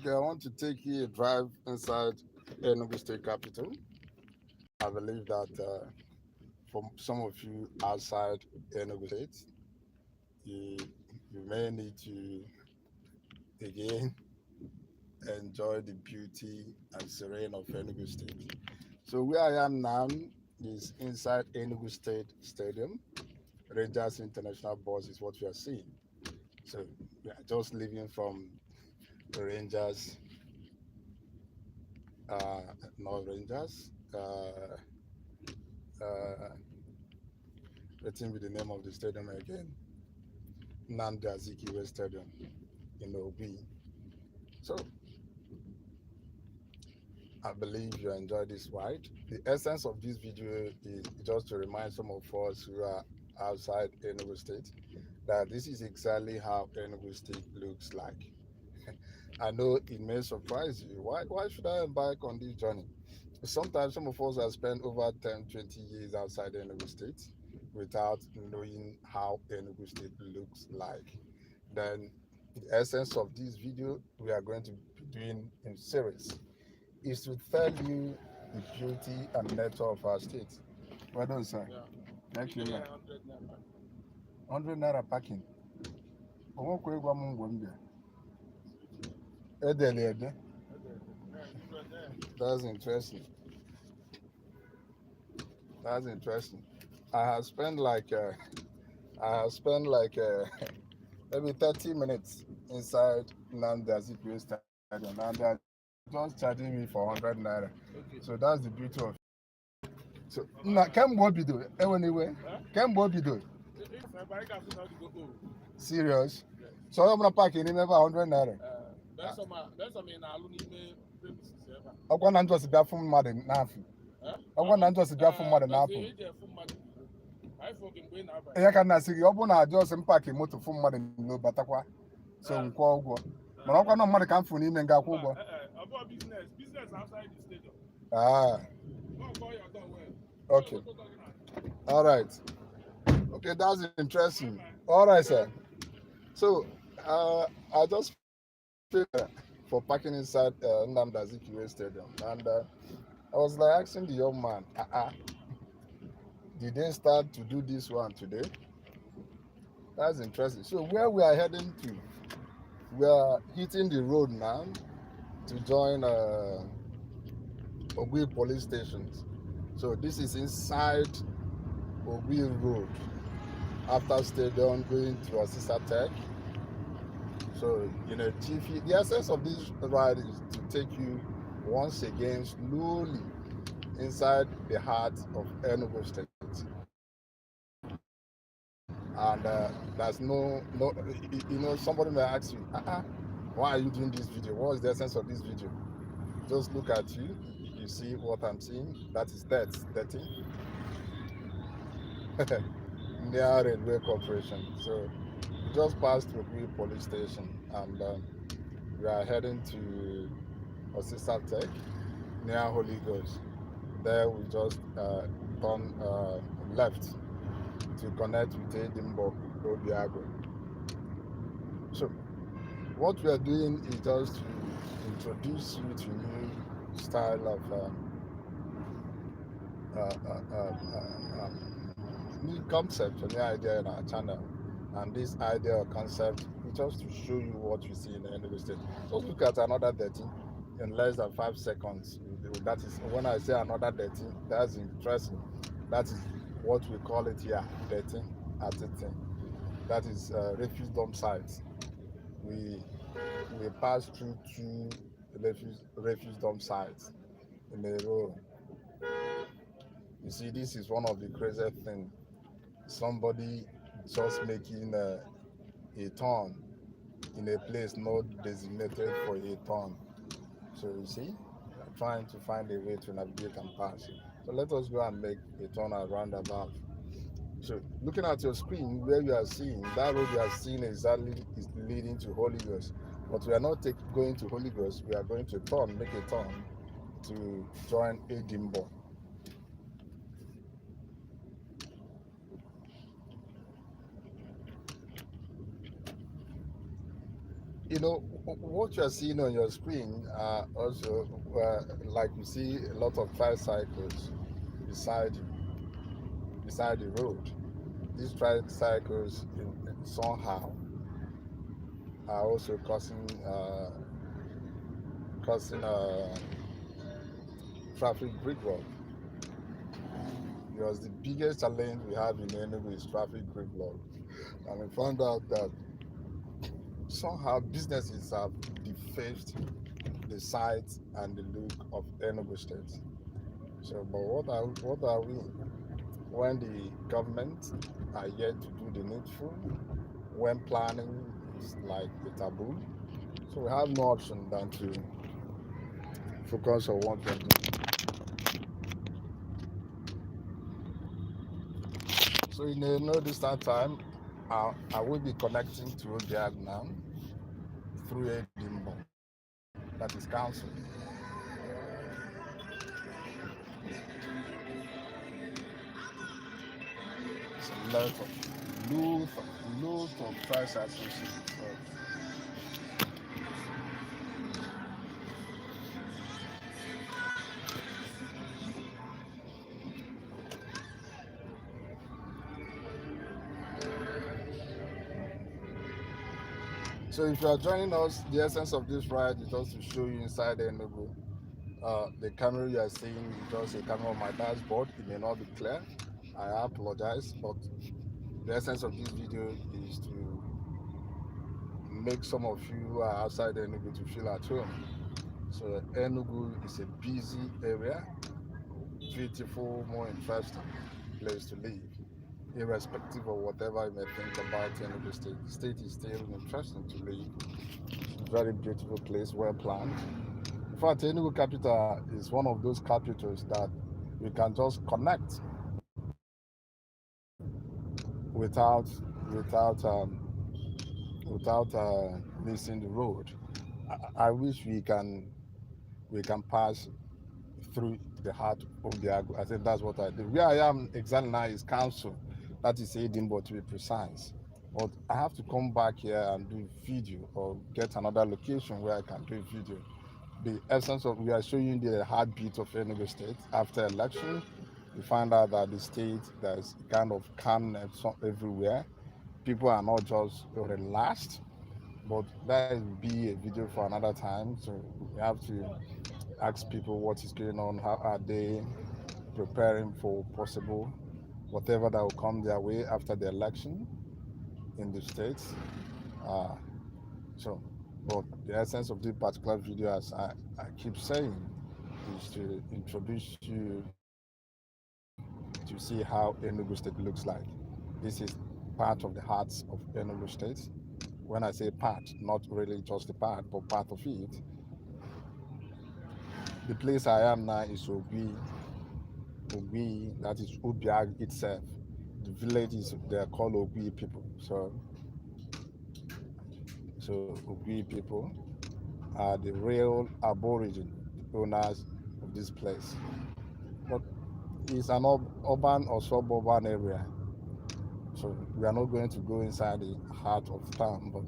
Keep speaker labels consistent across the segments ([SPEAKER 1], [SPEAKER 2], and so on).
[SPEAKER 1] Okay, I want to take you a drive inside Enugu State Capital. I believe that for some of you outside Enugu State, you, you may need to again enjoy the beauty and serene of Enugu State. So where I am now is inside Enugu State Stadium. Rangers International Bus is what we are seeing. So we are just leaving from Rangers, uh, not Rangers. Uh, let me be the name of the stadium again. Nnamdi Azikiwe Stadium in Ogui. So I believe you enjoyed this ride. The essence of this video is just to remind some of us who are outside Enugu State that this is exactly how Enugu State looks like. I know it may surprise you. Why should I embark on this journey? Sometimes some of us have spent over 10, 20 years outside Enugu State without knowing how Enugu State looks like. Then the essence of this video we are going to be doing in series is to tell you the beauty and nature of our state. Well done, sir. Yeah. Thank you. 100 naira parking. That's interesting. That's interesting. I have spent like maybe 30 minutes inside Nnamdi Azikiwe Stadium, and they're just charging me for 100 naira. Okay. So that's the beauty of it. So now, can what be doing? Anyway, can what be doing? Serious? Yeah. So I'm gonna park in never 100 naira. That's some in alumni premises. I want to just be from mother now. I want to just be from mother now. I can see you open a just park a motor from mother no batakwa. So we call go. But I want mother come from him and go go. About business outside the stadium. Ah. Okay. All right. Okay, that's interesting. All right, sir. So, I just paid for parking inside Nnamdi Azikiwe Stadium, and I was like asking the young man, did they start to do this one today? That's interesting. So, where we are heading to, we are hitting the road now to join Ogui police stations. So, this is inside Ogui Road. After stadium, going to Osisa Tech. So, Chiefy, the essence of this ride is to take you once again slowly inside the heart of Enugu State. And there's somebody may ask you, why are you doing this video? What is the essence of this video? Just look at you, you see what I'm seeing. That is dirty. Near Railway Corporation. So we just passed through the police station, and we are heading to Osisa Tech near Holy Ghost. There we just turn left to connect with Edinburgh Obiago. So what we are doing is just to introduce you to new style of new concept or new idea in our channel. And this idea or concept is just to show you what you see in the Enugu State. Just look at another 30 in less than 5 seconds. That is, when I say another 30, that's interesting. That is what we call it here, 30 at a thing. That is refuse dump sites. We pass through 2 refuse dump sites in a row. You see, this is one of the craziest things. Somebody just making a turn in a place not designated for a turn. So you see, we're trying to find a way to navigate and pass. So let us go and make a turn around about. So looking at your screen, where you are seeing, that road you are seeing exactly is leading to Holy Ghost. But we are not going to Holy Ghost, we are going to make a turn to join Edinburgh. what you're seeing on your screen also, like you see a lot of tricycles beside beside the road. These tricycles somehow are also causing traffic gridlock, because the biggest challenge we have in Enugu is traffic gridlock. And we found out that somehow businesses have defaced the sight and the look of Enugu State. So, but what are we when the government are yet to do the needful, when planning is like a taboo? So we have no option than to focus on what we're doing. So in a no distant time, I will be connecting to Ogui now through Edinburgh, that is council. It's a lot of price associated. So if you are joining us, the essence of this ride is just to show you inside Enugu. The camera you are seeing is just a camera on my dashboard. It may not be clear. I apologize, but the essence of this video is to make some of you who are outside Enugu to feel at home. So Enugu is a busy area, beautiful, more interesting place to live. Irrespective of whatever you may think about Enugu State, the state is still interesting to live. Very beautiful place, well planned. In fact, Enugu capital is one of those capitals that we can just connect without without missing the road. I wish we can pass through the heart of the Ogui. I think that's what I do. Where I am exactly now is council, that is Edinburgh to be precise. But I have to come back here and do video or get another location where I can do video. The essence of we are showing the heartbeat of Enugu State after election. We find out that the state there's kind of calmness everywhere. People are not just relaxed, but that will be a video for another time. So we have to ask people what is going on, how are they preparing for possible whatever that will come their way after the election in the states. Uh, so, but the essence of this particular video, as I keep saying, is to introduce you to see how Enugu State looks like. This is part of the hearts of Enugu State. When I say part, not really just a part, but part of it. The place I am now is Ogui. Ogui, that is Ubiag itself. The village is they're called Ogui people. So Ogui people are the real aborigine owners of this place. But it's an urban or suburban area. So we are not going to go inside the heart of town, but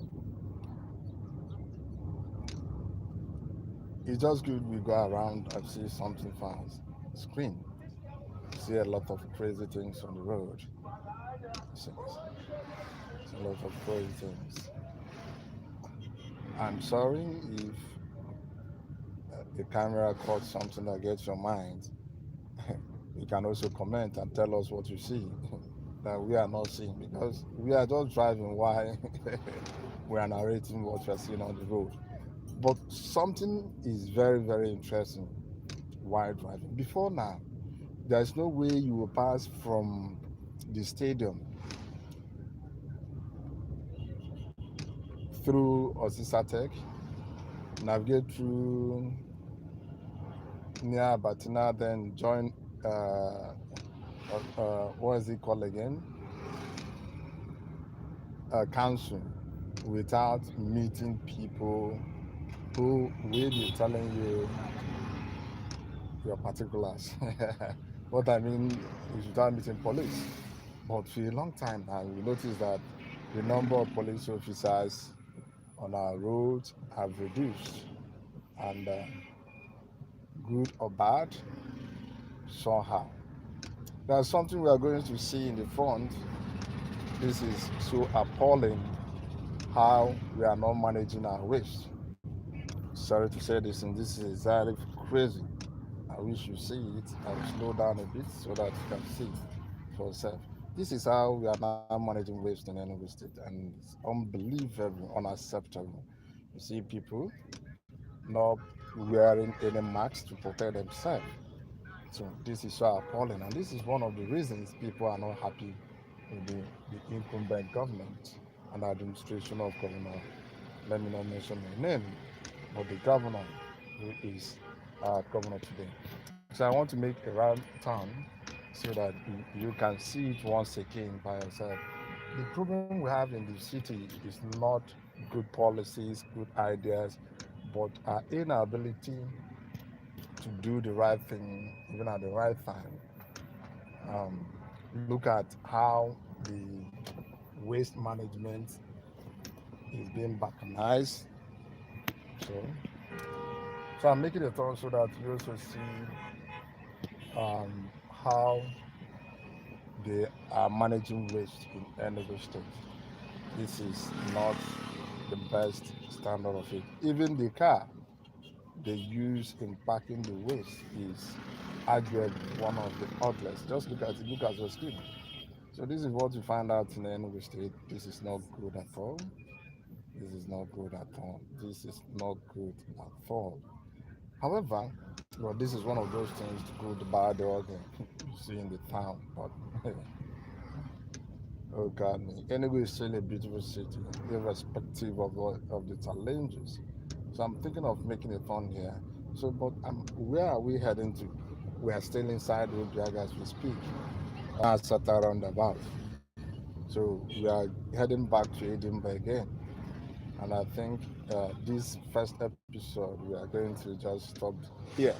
[SPEAKER 1] it's just good we go around and see something fast. Screen. See a lot of crazy things on the road. See a lot of crazy things. I'm sorry if the camera caught something that gets your mind. You can also comment and tell us what you see that we are not seeing, because we are just driving while we are narrating what we are seeing on the road. But something is very, very interesting while driving. Before now, there's no way you will pass from the stadium through Osisatek, navigate through near Batina, then join what is it called again? Council, without meeting people who will be telling you your particulars. What I mean is without meeting police. But for a long time now, we notice that the number of police officers on our roads have reduced, and good or bad, somehow. There's something we are going to see in the front. This is so appalling how we are not managing our waste. Sorry to say this, and this is exactly crazy. I wish you see it. I will slow down a bit so that you can see it for yourself. This is how we are now managing waste in Enugu State, and it's unbelievable, unacceptable. You see people not wearing any masks to protect themselves. So this is so appalling, and this is one of the reasons people are not happy with the incumbent government and administration of Governor. Let me not mention my name, but the governor who is governor today. So I want to make a round turn so that you can see it once again by yourself. The problem we have in the city is not good policies, good ideas, but our inability to do the right thing even at the right time. Um, Look at how the waste management is being balkanized. So, so I'm making a turn so that you also see how they are managing waste in Enugu State. This is not the best standard of it. Even the car they use in packing the waste is arguably one of the ugliest. Just look at it, look at your screen. So this is what you find out in Enugu State. This is not good at all. This is not good at all. This is not good at all. However, well, this is one of those things, the good, bad, the ugly you see in the town. But oh God, me. Enugu is still a beautiful city, irrespective of of the challenges. So I'm thinking of making a turn here. So, but where are we heading to? We are still inside Obiaga as we speak. Sata roundabout. So we are heading back to Edinburgh again. And I think this first episode we are going to just stop here.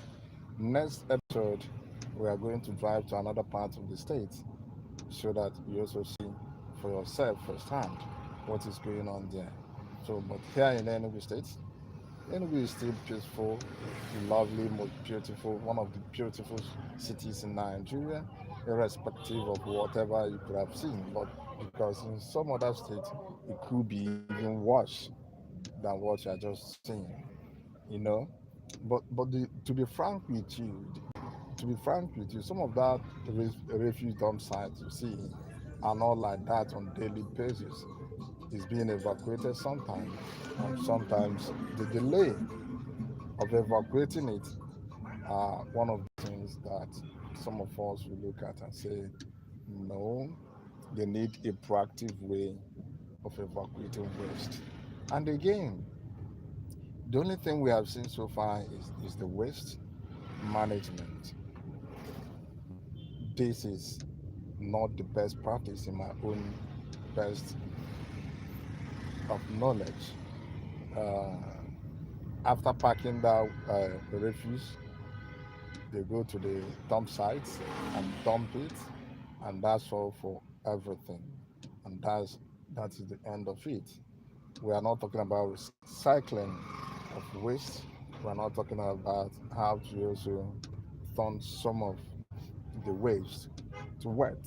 [SPEAKER 1] Next episode we are going to drive to another part of the state so that you also see for yourself firsthand what is going on there. So, but here in Enugu State, Enugu is still peaceful, lovely, most beautiful, one of the beautiful cities in Nigeria, irrespective of whatever you could have seen. But because in some other states, it could be even worse than what you are just seeing, you know. To be frank with you, some of that refuse dump sites you see are not like that on daily basis. It's being evacuated sometimes, and sometimes the delay of evacuating it are one of the things that some of us will look at and say, no, they need a proactive way of evacuating waste. And again, the only thing we have seen so far is the waste management. This is not the best practice in my own best of knowledge. Uh, After packing that refuse, they go to the dump sites and dump it, and that's all for everything. And that is the end of it. We are not talking about recycling of waste. We are not talking about how to also turn some of the waste to wet.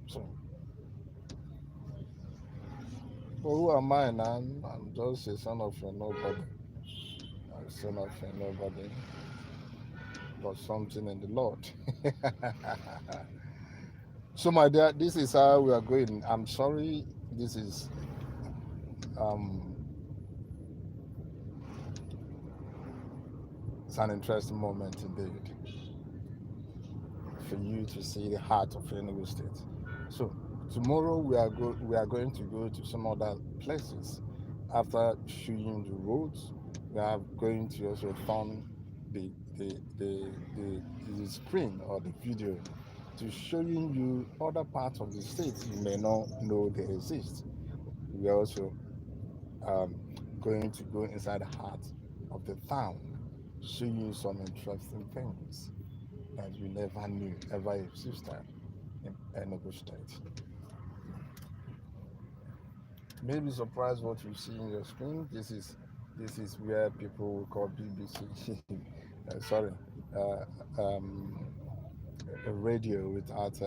[SPEAKER 1] So, but who am I now? I'm just a son of a nobody. A son of a nobody, but something in the Lord. So, my dear, this is how we are going. I'm sorry, this is um, it's an interesting moment indeed for you to see the heart of Enugu State. So, tomorrow we are going to go to some other places. After showing the roads, we are going to also turn the the the the screen or the video to showing you other parts of the state you may not know they exist. We are also um, going to go inside the heart of the town, show you some interesting things that you never knew ever existed in Enugu State. Maybe surprised what you see in your screen. This is where people will call BBC. Sorry, uh, um, a radio without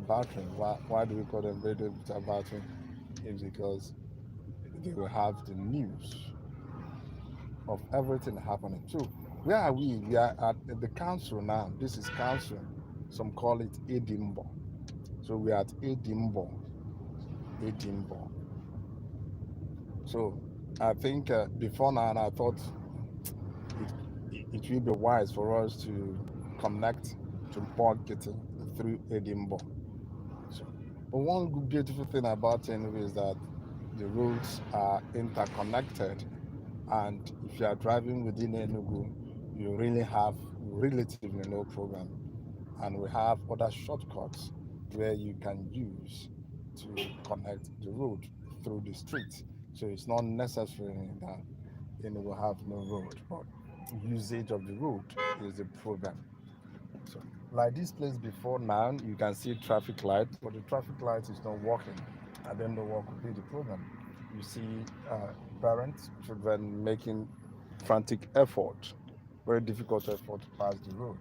[SPEAKER 1] battery. Why do we call them radio without battery? It's because they will have the news of everything happening. So where are we? We are at the council now. This is council. Some call it Edinburgh. So we are at Edinburgh. Edinburgh. So I think before now, I thought it will be wise for us to connect to Mpokiti through Edinburgh. So, but one beautiful thing about Enugu is that the roads are interconnected, and if you are driving within Enugu, you really have relatively no problem. And we have other shortcuts where you can use to connect the road through the street. So it's not necessary that Enugu have no road, but usage of the road is the problem. So, like this place before now, you can see traffic light, but the traffic light is not working. I don't know what could be the problem. You see parents, children making frantic effort, very difficult effort to pass the road.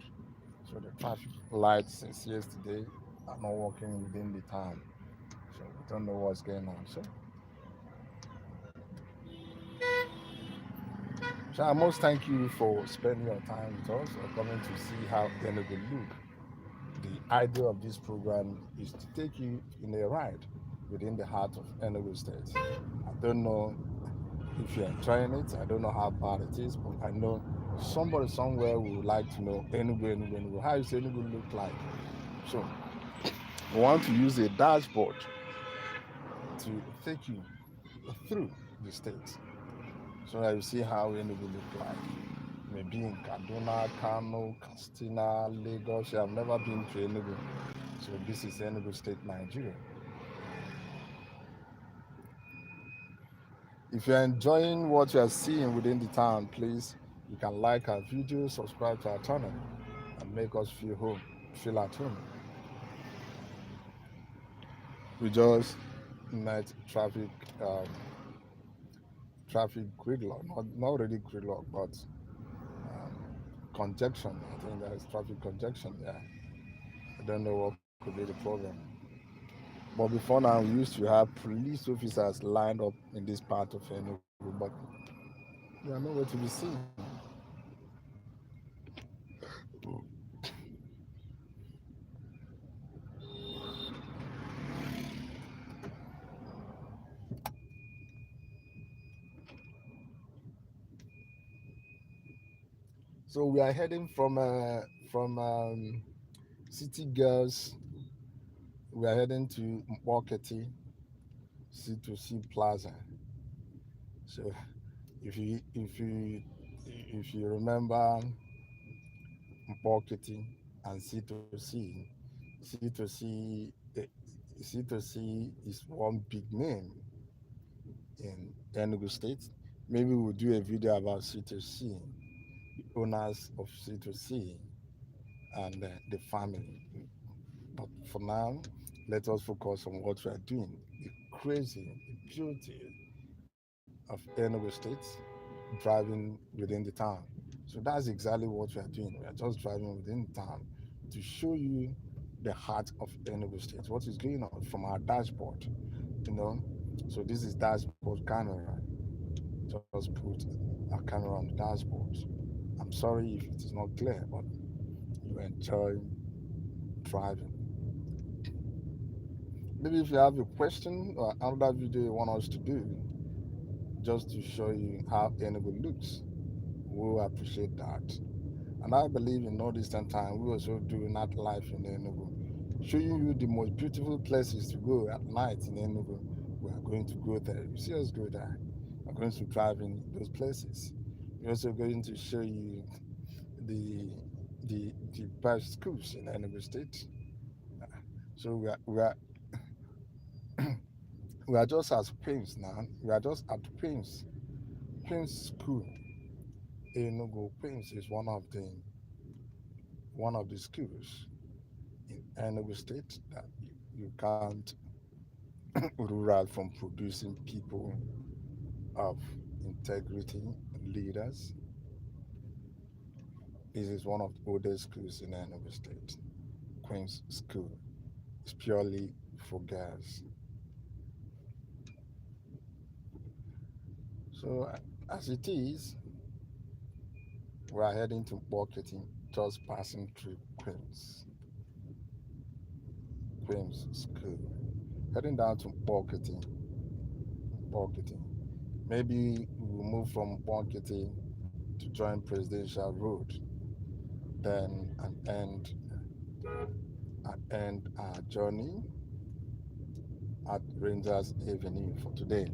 [SPEAKER 1] So the traffic lights since yesterday are not working within the town. So we don't know what's going on. So I must thank you for spending your time with us or coming to see how Enugu look. The idea of this program is to take you in a ride within the heart of Enugu State. I don't know if you're enjoying it. I don't know how bad it is, but I know somebody somewhere would like to know Enugu, Enugu, Enugu. How does Enugu look like? So we want to use a dashboard to take you through the state so that you see how Enugu look like. Maybe in Kaduna, Kano, Katsina, Lagos. You have never been to Enugu. So this is Enugu State, Nigeria. If you're enjoying what you are seeing within the town, please, you can like our video, subscribe to our channel, and make us feel at home. We just met um, traffic gridlock, not really gridlock, but congestion. I think there is traffic congestion there. I don't know what could be the problem. But before now, we used to have police officers lined up in this part of Enugu, but they are nowhere to be seen. So we are heading from City Girls. We are heading to Mpokiti C2C Plaza. So if you if you if you remember Mpokiti and C2C, C2C C2C is one big name in Enugu State. Maybe we'll do a video about C2C, the owners of C2C, and the family. But for now, let us focus on what we are doing. The crazy, the beauty of Enugu State driving within the town. So that's exactly what we are doing. We are just driving within the town to show you the heart of Enugu State, what is going on from our dashboard, you know. So this is dashboard camera. Just put a camera on the dashboard. I'm sorry if it is not clear, but you enjoy driving. Maybe if you have a question or another video you want us to do, just to show you how Enugu looks, we'll appreciate that. And I believe in no distant time, we also do nightlife in Enugu, showing you the most beautiful places to go at night in Enugu. We are going to go there. You see us go there. We're going to drive in those places. We're also going to show you the the best schools in Enugu State. So we are just at Prince now. We are just at Prince School. Enugu Prince is one of the schools in Enugu State that you can't rural from producing people of integrity, leaders. This is one of the oldest schools in Enugu State, Queen's School. It's purely for girls. So as it is, we are heading to Mpokiti, just passing through Queen's School. Heading down to Mpokiti. Maybe we'll move from Mpokiti to join Presidential Road, then and end our journey at Rangers Avenue for today.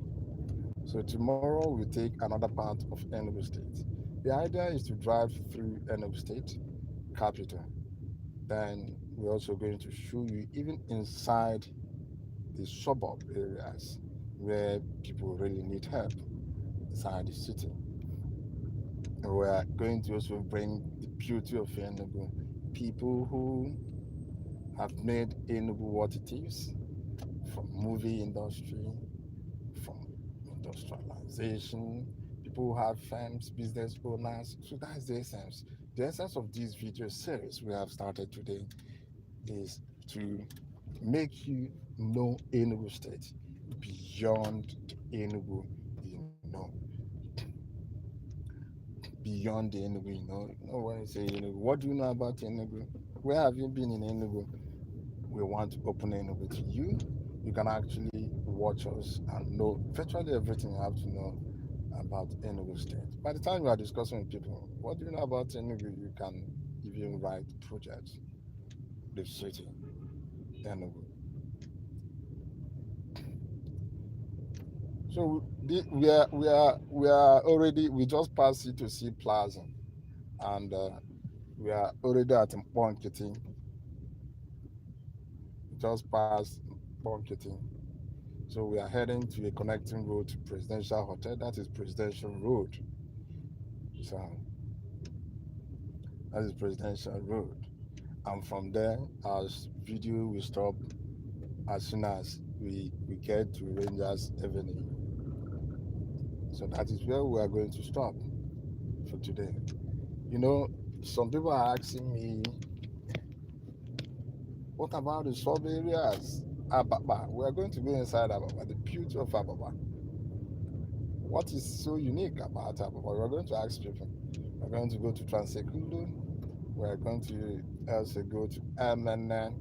[SPEAKER 1] So tomorrow we take another part of Enugu State. The idea is to drive through Enugu State capital. Then we're also going to show you even inside the suburb areas where people really need help inside the city. We are going to also bring the beauty of Enugu, people who have made Enugu what it is, from movie industry, from industrialization, people who have firms, business owners. So that's the essence. The essence of this video series we have started today is to make you know Enugu State beyond the Enugu you know. Beyond the Enugu you know. You know when you say Enugu, what do you know about Enugu? Where have you been in Enugu? We want to open Enugu to you. You can actually watch us and know virtually everything you have to know about Enugu State. By the time you are discussing with people, what do you know about Enugu? You can even write projects, the city, Enugu. So we just passed C2C Plaza, and we are already at Mpokiti. Just past Mpokiti. So we are heading to a connecting road to Presidential Hotel. That is Presidential Road. So that is Presidential Road. And from there, our video will stop as soon as we get to Rangers Avenue. So that is where we are going to stop for today. You know, some people are asking me, what about the sub areas? Ababa. We are going to go inside Ababa, the beauty of Ababa. What is so unique about Ababa? We are going to ask people. We are going to go to Transekulu. We are going to also go to MNN.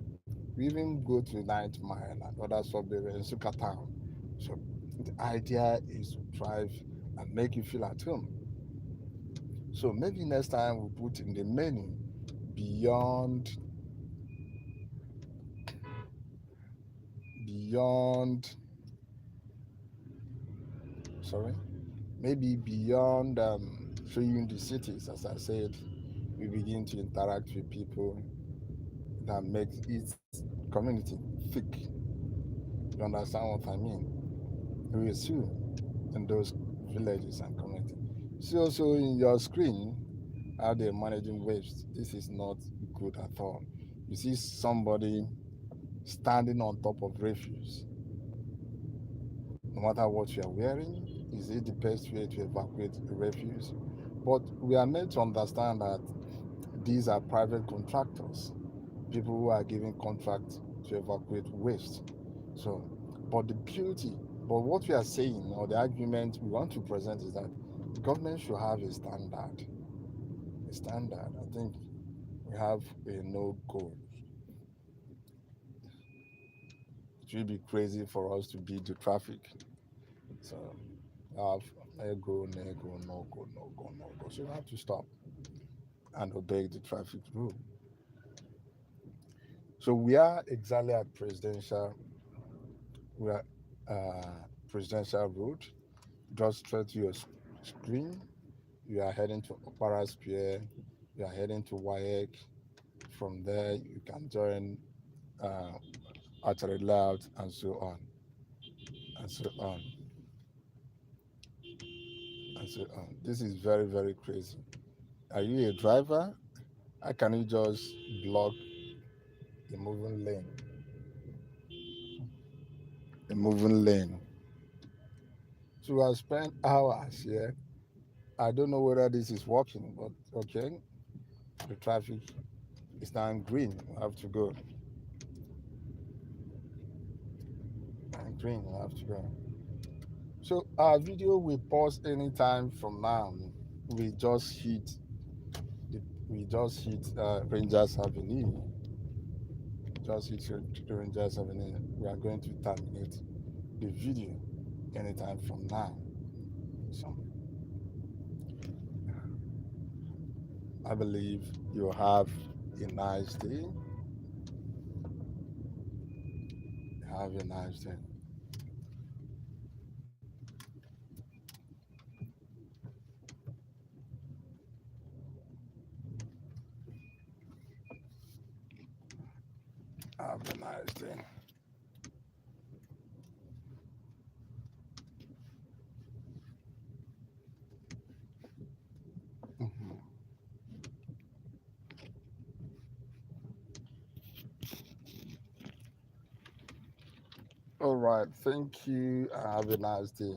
[SPEAKER 1] We even go to Ninth Mile and other sub areas in Suka Town. So the idea is to drive and make you feel at home. So maybe next time we put in the menu beyond sorry, maybe beyond showing the cities, as I said, we begin to interact with people that makes its community thick. You understand what I mean? We will see in those villages and communities. See also in your screen how they're managing waste. This is not good at all. You see somebody standing on top of refuse. No matter what you are wearing, is it the best way to evacuate the refuse? But we are made to understand that these are private contractors, people who are giving contracts to evacuate waste. So, but the beauty, but what we are saying, or the argument we want to present, is that the government should have a standard. A standard. I think we have a no go. It will be crazy for us to beat the traffic. So, have no go, no go, no go. So we have to stop and obey the traffic rule. So we are exactly at we are Presidential Road. Just straight to your screen. You are heading to Opera Square. You are heading to WAEC. From there, you can join uh, Archery Layout and so on, and so on, and so on. This is very, very crazy. Are you a driver? How can you just block the moving lane? a moving lane. So I spent hours here. I don't know whether this is working, but okay. The traffic is now green. We have to go. And green, we have to go. So our video will pause anytime from now. We just hit we just hit Rangers Avenue. Just hit Rangers Avenue. We are going to terminate the video anytime from now. So I believe you have a nice day. Have a nice day. Have a nice day. Mhm. All right. Thank you. Have a nice day.